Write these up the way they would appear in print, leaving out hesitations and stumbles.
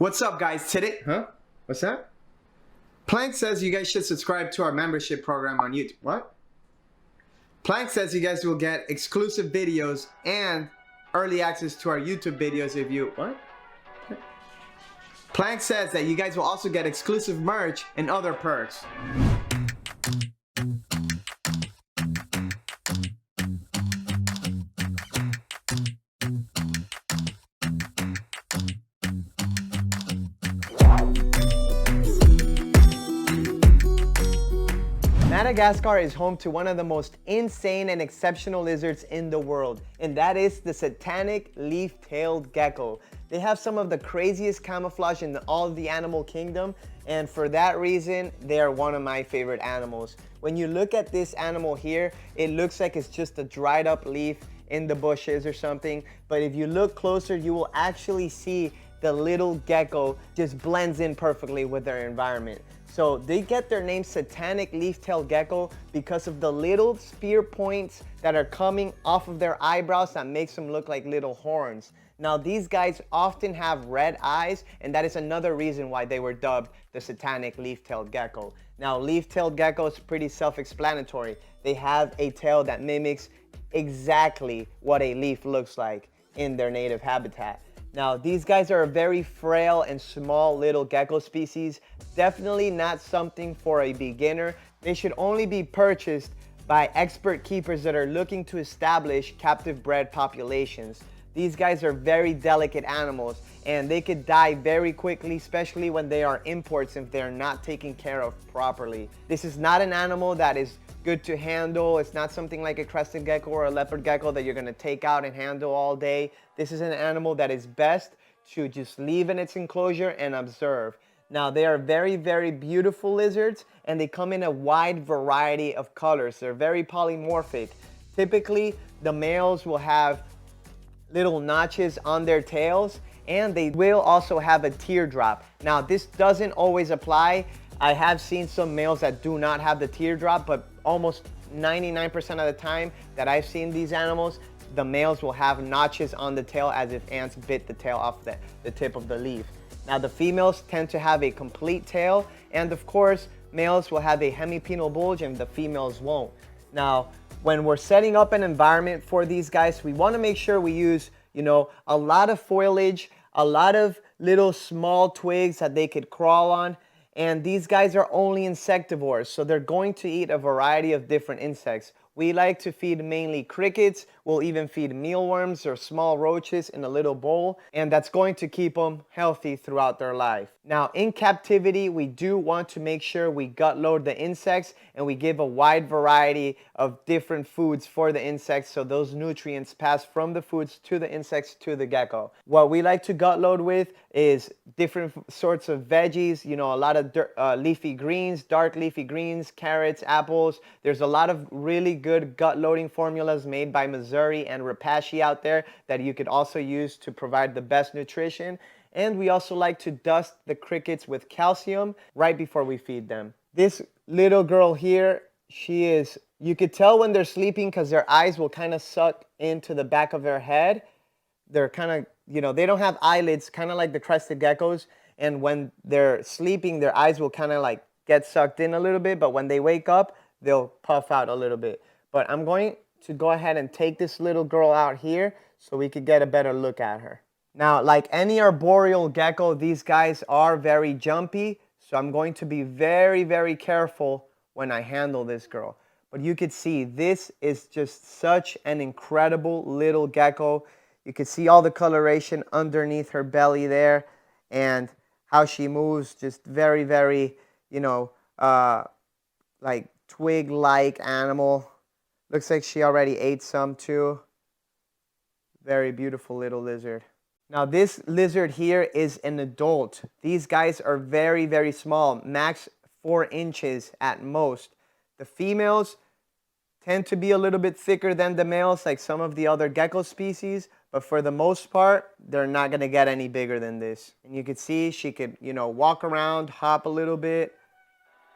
What's up, guys? Today, What's that? Plank says you guys should subscribe to our membership program on YouTube. What? Plank says you guys will get exclusive videos and early access to our YouTube videos if you... What? Plank says that you guys will also get exclusive merch and other perks. Madagascar is home to one of the most insane and exceptional lizards in the world, and that is the Satanic Leaf Tailed Gecko. They have some of the craziest camouflage in all of the animal kingdom, and for that reason, they are one of my favorite animals. When you look at this animal here, it looks like it's just a dried up leaf in the bushes or something, but if you look closer, you will actually see the little gecko just blends in perfectly with their environment. So they get their name Satanic Leaf-Tailed Gecko because of the little spear points that are coming off of their eyebrows that makes them look like little horns. Now these guys often have red eyes, and that is another reason why they were dubbed the Satanic Leaf-Tailed Gecko. Now leaf-tailed gecko is pretty self-explanatory. They have a tail that mimics exactly what a leaf looks like in their native habitat. Now, these guys are a very frail and small little gecko species. Definitely not something for a beginner. They should only be purchased by expert keepers that are looking to establish captive bred populations. These guys are very delicate animals and they could die very quickly, especially when they are imports if they're not taken care of properly. This is not an animal that is good to handle. It's not something like a crested gecko or a leopard gecko that you're gonna take out and handle all day. This is an animal that is best to just leave in its enclosure and observe. Now they are very, very beautiful lizards and they come in a wide variety of colors. They're very polymorphic. Typically, the males will have little notches on their tails and they will also have a teardrop. Now this doesn't always apply. I have seen some males that do not have the teardrop, but almost 99% of the time that I've seen these animals, the males will have notches on the tail as if ants bit the tail off the tip of the leaf. Now the females tend to have a complete tail, and of course males will have a hemipenal bulge and the females won't. Now when we're setting up an environment for these guys, we want to make sure we use, a lot of foliage, a lot of little small twigs that they could crawl on. And these guys are only insectivores, so they're going to eat a variety of different insects. We like to feed mainly crickets. We'll even feed mealworms or small roaches in a little bowl, and that's going to keep them healthy throughout their life. Now, in captivity, we do want to make sure we gut load the insects and we give a wide variety of different foods for the insects so those nutrients pass from the foods to the insects to the gecko. What we like to gut load with is different sorts of veggies, a lot of leafy greens, dark leafy greens, carrots, apples. There's a lot of really good gut loading formulas made by Missouri and Repashy out there that you could also use to provide the best nutrition. And we also like to dust the crickets with calcium right before we feed them. This little girl here, you could tell when they're sleeping because their eyes will kind of suck into the back of their head. They're kind of, they don't have eyelids, kind of like the crested geckos. And when they're sleeping, their eyes will kind of like get sucked in a little bit, but when they wake up, they'll puff out a little bit. But I'm going to go ahead and take this little girl out here so we could get a better look at her. Now, like any arboreal gecko, these guys are very jumpy, so I'm going to be very, very careful when I handle this girl. But you could see this is just such an incredible little gecko. You can see all the coloration underneath her belly there and how she moves, just very, very, like twig-like animal. Looks like she already ate some too. Very beautiful little lizard. Now this lizard here is an adult. These guys are very, very small, max 4 inches at most. The females tend to be a little bit thicker than the males, like some of the other gecko species, but for the most part, they're not gonna get any bigger than this. And you can see she could, walk around, hop a little bit,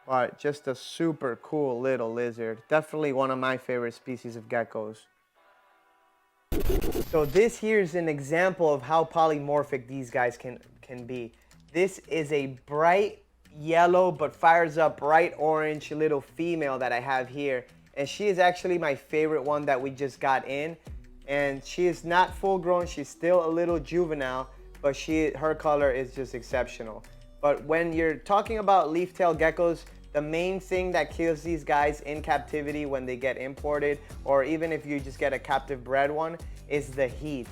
but just a super cool little lizard. Definitely one of my favorite species of geckos. So this here is an example of how polymorphic these guys can be. This is a bright yellow but fires up bright orange little female that I have here. And she is actually my favorite one that we just got in. And she is not full grown, she's still a little juvenile, but her color is just exceptional. But when you're talking about leaf-tailed geckos, the main thing that kills these guys in captivity when they get imported, or even if you just get a captive bred one, is the heat.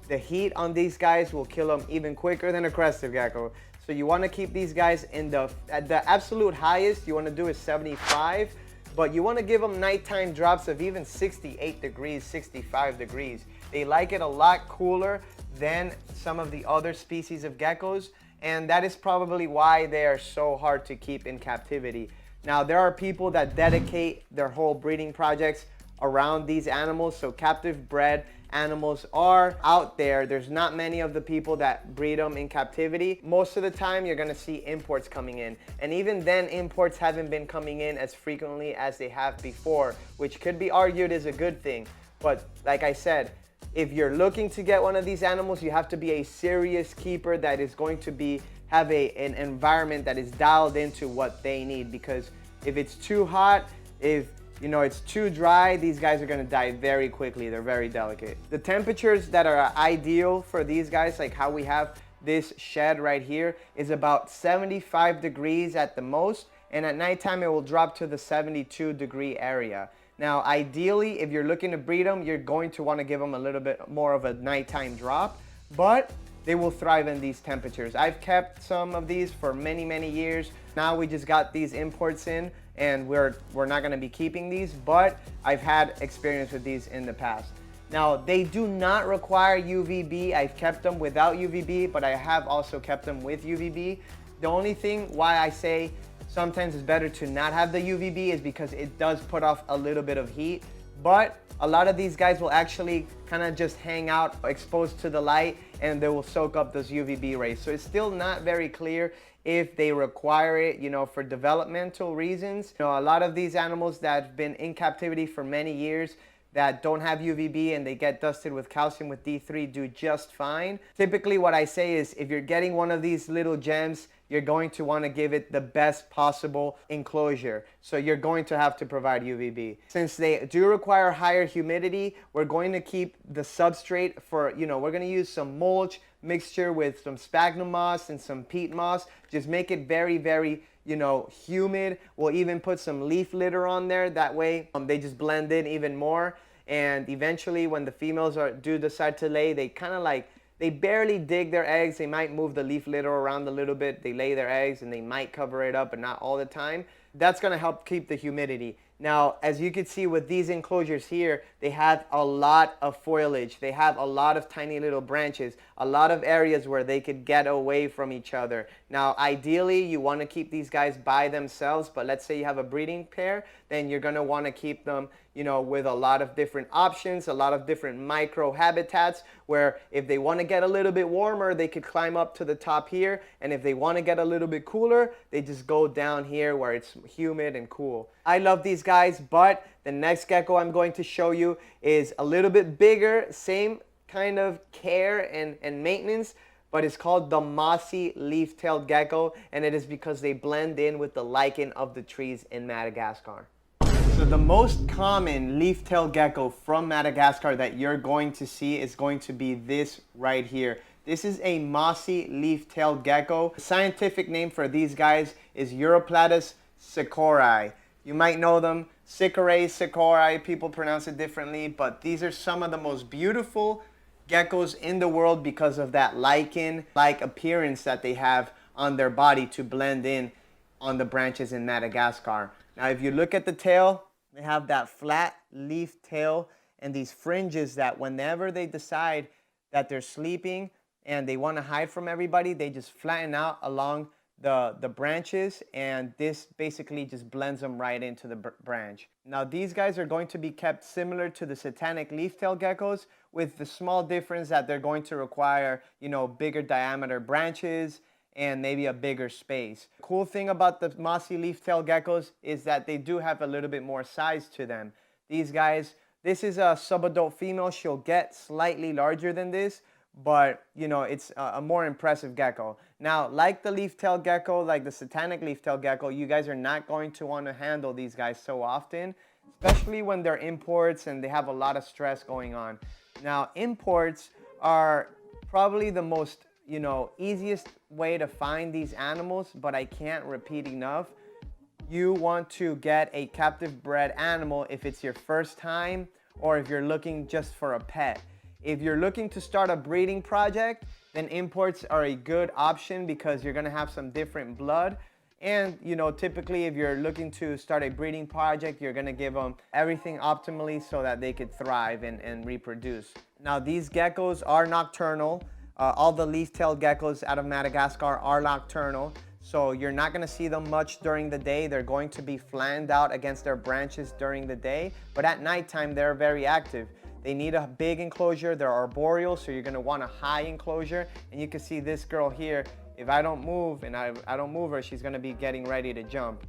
The heat on these guys will kill them even quicker than a crested gecko. So you want to keep these guys at the absolute highest you want to do is 75, but you want to give them nighttime drops of even 68 degrees, 65 degrees. They like it a lot cooler than some of the other species of geckos, and that is probably why they are so hard to keep in captivity. Now, there are people that dedicate their whole breeding projects around these animals, so captive bred animals are out there. There's not many of the people that breed them in captivity. Most of the time you're gonna see imports coming in, and even then imports haven't been coming in as frequently as they have before, which could be argued is a good thing. But like I said, if you're looking to get one of these animals, you have to be a serious keeper that is going to have an environment that is dialed into what they need, because if it's too hot, if it's too dry, these guys are gonna die very quickly. They're very delicate. The temperatures that are ideal for these guys, like how we have this shed right here, is about 75 degrees at the most, and at nighttime it will drop to the 72-degree area. Now, ideally, if you're looking to breed them, you're going to want to give them a little bit more of a nighttime drop, but they will thrive in these temperatures. I've kept some of these for many, many years. Now we just got these imports in, and we're not going to be keeping these, but I've had experience with these in the past. Now, they do not require UVB. I've kept them without UVB, but I have also kept them with UVB. The only thing why I say sometimes it's better to not have the UVB is because it does put off a little bit of heat, but a lot of these guys will actually kind of just hang out exposed to the light, and they will soak up those UVB rays. So it's still not very clear if they require it, for developmental reasons. A lot of these animals that have been in captivity for many years that don't have UVB and they get dusted with calcium with D3 do just fine. Typically what I say is, if you're getting one of these little gems, you're going to want to give it the best possible enclosure. So you're going to have to provide UVB. Since they do require higher humidity, we're going to keep the substrate for, we're going to use some mulch mixture with some sphagnum moss and some peat moss. Just make it very, very, humid. We'll even put some leaf litter on there. That way they just blend in even more. And eventually when the females do decide to lay, they barely dig their eggs. They might move the leaf litter around a little bit. They lay their eggs and they might cover it up, but not all the time. That's gonna help keep the humidity. Now, as you can see with these enclosures here, they have a lot of foliage. They have a lot of tiny little branches, a lot of areas where they could get away from each other. Now, ideally, you wanna keep these guys by themselves, but let's say you have a breeding pair, then you're gonna wanna keep them with a lot of different options, a lot of different micro habitats, where if they want to get a little bit warmer, they could climb up to the top here, and if they want to get a little bit cooler, they just go down here where it's humid and cool. I love these guys, but the next gecko I'm going to show you is a little bit bigger, same kind of care and maintenance, but it's called the Mossy Leaf Tailed Gecko, and it is because they blend in with the lichen of the trees in Madagascar. So the most common leaf-tailed gecko from Madagascar that you're going to see is going to be this right here. This is a mossy leaf-tailed gecko. The scientific name for these guys is Uroplatus Leaf. You might know them, Leaf, people pronounce it differently, but these are some of the most beautiful geckos in the world because of that lichen-like appearance that they have on their body to blend in on the branches in Madagascar. Now, if you look at the tail, they have that flat leaf tail and these fringes that whenever they decide that they're sleeping and they want to hide from everybody, they just flatten out along the branches, and this basically just blends them right into the branch. Now, these guys are going to be kept similar to the Satanic leaf-tailed geckos, with the small difference that they're going to require, bigger diameter branches and maybe a bigger space. The cool thing about the mossy leaf-tailed geckos is that they do have a little bit more size to them. These guys, this is a subadult female. She'll get slightly larger than this, but you know, it's a more impressive gecko. Now, like the leaf-tailed gecko, like the Satanic leaf-tailed gecko, you guys are not going to want to handle these guys so often, especially when they're imports and they have a lot of stress going on. Now, imports are probably the most, you know, easiest way to find these animals, but I can't repeat enough. You want to get a captive bred animal if it's your first time or if you're looking just for a pet. If you're looking to start a breeding project, then imports are a good option because you're gonna have some different blood. And you know, typically if you're looking to start a breeding project, you're gonna give them everything optimally so that they could thrive and reproduce. Now, these geckos are nocturnal. All the leaf-tailed geckos out of Madagascar are nocturnal. So you're not gonna see them much during the day. They're going to be flanned out against their branches during the day, but at nighttime, they're very active. They need a big enclosure. They're arboreal, so you're gonna want a high enclosure. And you can see this girl here, if I don't move and I don't move her, she's gonna be getting ready to jump.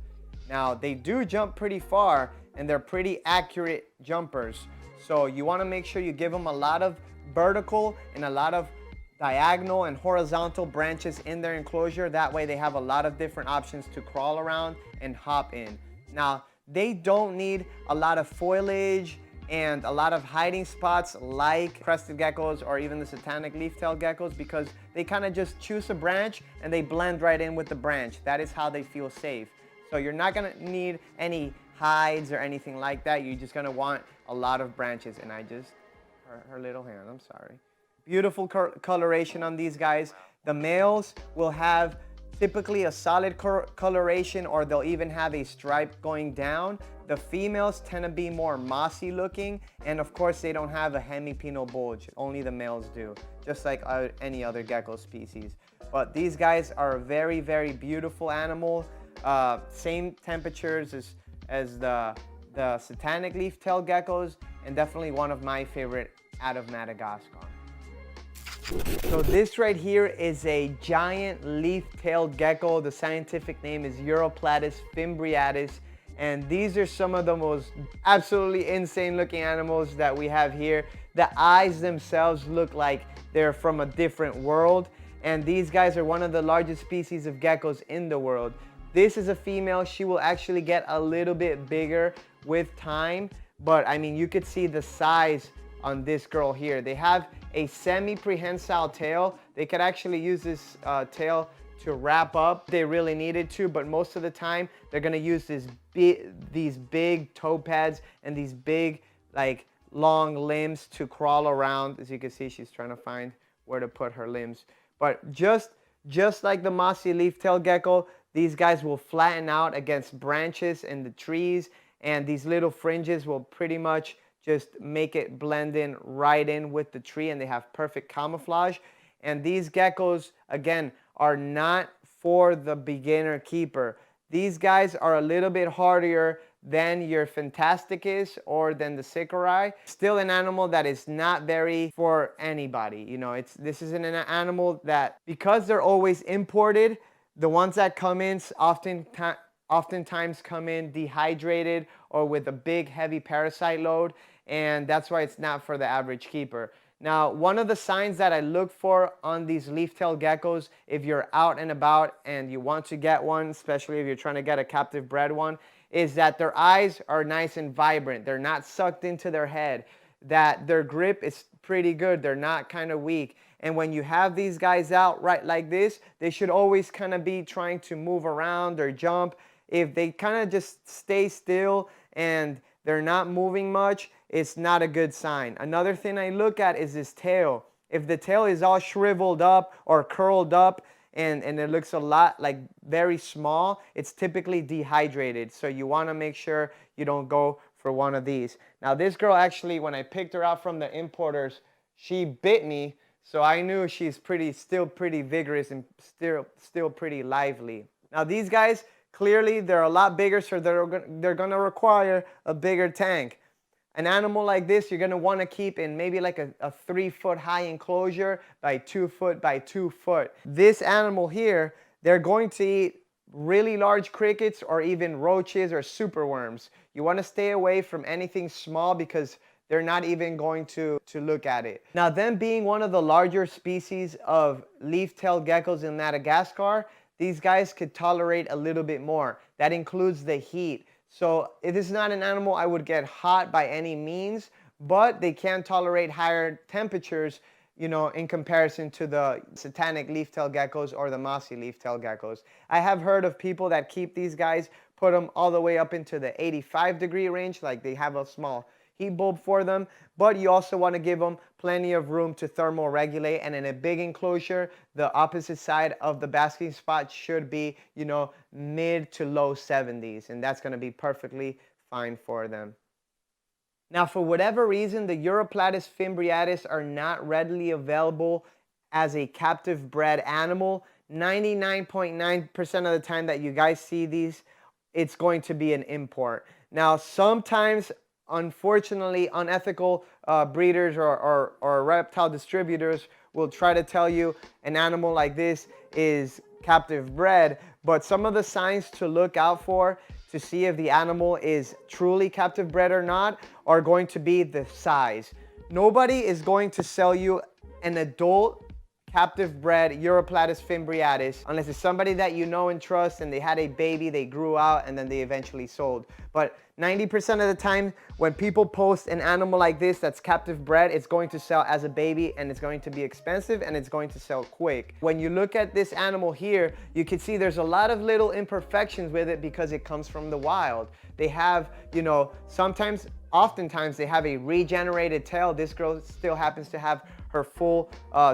Now, they do jump pretty far and they're pretty accurate jumpers. So you wanna make sure you give them a lot of vertical and a lot of diagonal and horizontal branches in their enclosure. That way they have a lot of different options to crawl around and hop in. Now, they don't need a lot of foliage and a lot of hiding spots like crested geckos or even the Satanic leaf-tailed geckos, because they kind of just choose a branch and they blend right in with the branch. That is how they feel safe. So you're not gonna need any hides or anything like that. You're just gonna want a lot of branches. And her little hand, I'm sorry. Beautiful coloration on these guys. The males will have typically a solid coloration, or they'll even have a stripe going down. The females tend to be more mossy looking, and of course they don't have a hemipenal bulge. Only the males do, just like any other gecko species. But these guys are a very, very beautiful animal. Same temperatures as the Satanic leaf-tailed geckos, and definitely one of my favorite out of Madagascar. So this right here is a giant leaf-tailed gecko. The scientific name is Uroplatus fimbriatus. And these are some of the most absolutely insane looking animals that we have here. The eyes themselves look like they're from a different world. And these guys are one of the largest species of geckos in the world. This is a female. She will actually get a little bit bigger with time. But I mean, you could see the size on this girl here. They have a semi-prehensile tail. They could actually use this tail to wrap up if they really needed to, but most of the time they're gonna use these big toe pads and these big, like, long limbs to crawl around. As you can see, she's trying to find where to put her limbs. But just like the Mossy leaf-tailed gecko, these guys will flatten out against branches and the trees, and these little fringes will pretty much just make it blend in right in with the tree, and they have perfect camouflage. And these geckos, again, are not for the beginner keeper. These guys are a little bit harder than your Fantasticus or than the Sicari. Still an animal that is not very for anybody. You know, this is an animal that, because they're always imported, the ones that come in oftentimes come in dehydrated or with a big heavy parasite load, and that's why it's not for the average keeper. Now, one of the signs that I look for on these leaf-tailed geckos, if you're out and about and you want to get one, especially if you're trying to get a captive bred one, is that their eyes are nice and vibrant. They're not sucked into their head. That their grip is pretty good. They're not kind of weak. And when you have these guys out right like this, they should always kind of be trying to move around or jump. If they kind of just stay still and they're not moving much, it's not a good sign. Another thing I look at is this tail. If the tail is all shriveled up or curled up and it looks a lot like very small, it's typically dehydrated. So you want to make sure you don't go for one of these. Now, this girl actually, when I picked her out from the importers, she bit me. So I knew she's still pretty vigorous and still pretty lively. Now, these guys, clearly they're a lot bigger, so they're gonna require a bigger tank. An animal like this, you're gonna wanna keep in maybe like a 3-foot high enclosure by 2 foot by 2 foot. This animal here, they're going to eat really large crickets or even roaches or superworms. You wanna stay away from anything small because they're not even going to look at it. Now, them being one of the larger species of leaf-tailed geckos in Madagascar, these guys could tolerate a little bit more. That includes the heat. So it is not an animal I would get hot by any means, but they can tolerate higher temperatures, you know, in comparison to the Satanic leaf-tailed geckos or the Mossy leaf-tailed geckos. I have heard of people that keep these guys, put them all the way up into the 85-degree range, like they have a small heat bulb for them, but you also want to give them plenty of room to thermoregulate. And in a big enclosure, the opposite side of the basking spot should be, you know, mid to low 70s, and that's going to be perfectly fine for them. Now, for whatever reason, the Uroplatus fimbriatus are not readily available as a captive bred animal. 99.9% of the time that you guys see these, it's going to be an import. Now, sometimes, unfortunately, unethical breeders or reptile distributors will try to tell you an animal like this is captive bred, but some of the signs to look out for to see if the animal is truly captive bred or not are going to be the size. Nobody is going to sell you an adult captive bred Uroplatus fimbriatus unless it's somebody that you know and trust and they had a baby, they grew out, and then they eventually sold. But 90% of the time when people post an animal like this that's captive bred, it's going to sell as a baby, and it's going to be expensive, and it's going to sell quick. When you look at this animal here, you can see there's a lot of little imperfections with it because it comes from the wild. They have, you know, oftentimes they have a regenerated tail. This girl still happens to have her full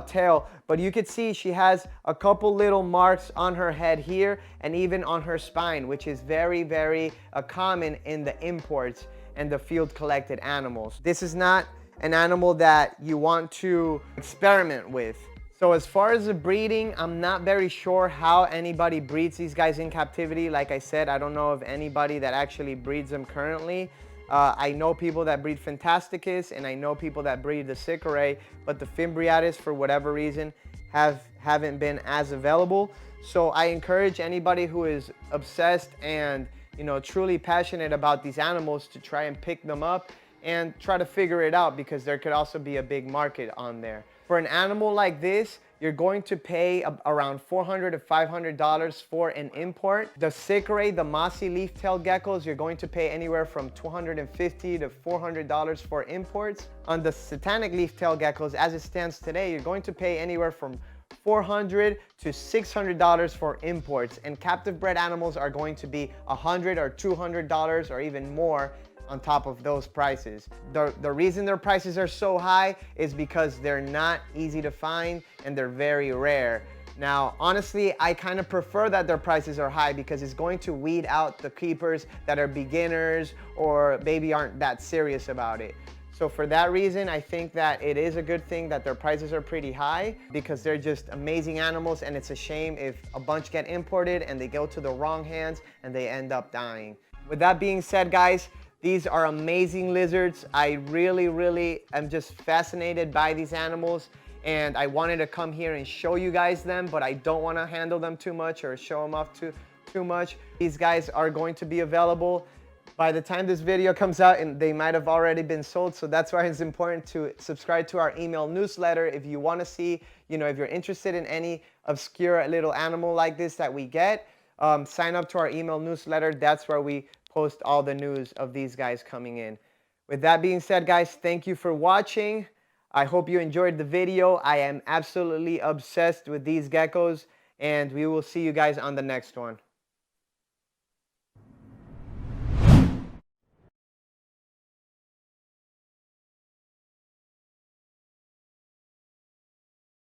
tail, but you could see she has a couple little marks on her head here and even on her spine, which is very, very common in the imports and the field collected animals. This is not an animal that you want to experiment with. So as far as the breeding, I'm not very sure how anybody breeds these guys in captivity. Like I said, I don't know of anybody that actually breeds them currently. I know people that breed Fantasticus, and I know people that breed the Sicerae, but the Fimbriatus, for whatever reason, haven't been as available. So I encourage anybody who is obsessed and, you know, truly passionate about these animals to try and pick them up and try to figure it out, because there could also be a big market on there. For an animal like this, you're going to pay around $400 to $500 for an import. The Sicerae, the Mossy Leaf Tailed Geckos, you're going to pay anywhere from $250 to $400 for imports. On the Satanic Leaf Tailed Geckos, as it stands today, you're going to pay anywhere from $400 to $600 for imports. And captive bred animals are going to be $100 or $200 or even more on top of those prices. The reason their prices are so high is because they're not easy to find and they're very rare. Now, honestly, I kind of prefer that their prices are high because it's going to weed out the keepers that are beginners or maybe aren't that serious about it. So for that reason, I think that it is a good thing that their prices are pretty high, because they're just amazing animals, and it's a shame if a bunch get imported and they go to the wrong hands and they end up dying. With that being said, guys, these are amazing lizards. I really am just fascinated by these animals, and I wanted to come here and show you guys them, but I don't want to handle them too much or show them off too much. These guys are going to be available by the time this video comes out, and they might have already been sold. So that's why it's important to subscribe to our email newsletter if you want to see, you know, if you're interested in any obscure little animal like this that we get. Sign up to our email newsletter. That's where we post all the news of these guys coming in. With that being said, guys, thank you for watching. I hope you enjoyed the video. I am absolutely obsessed with these geckos, and we will see you guys on the next one.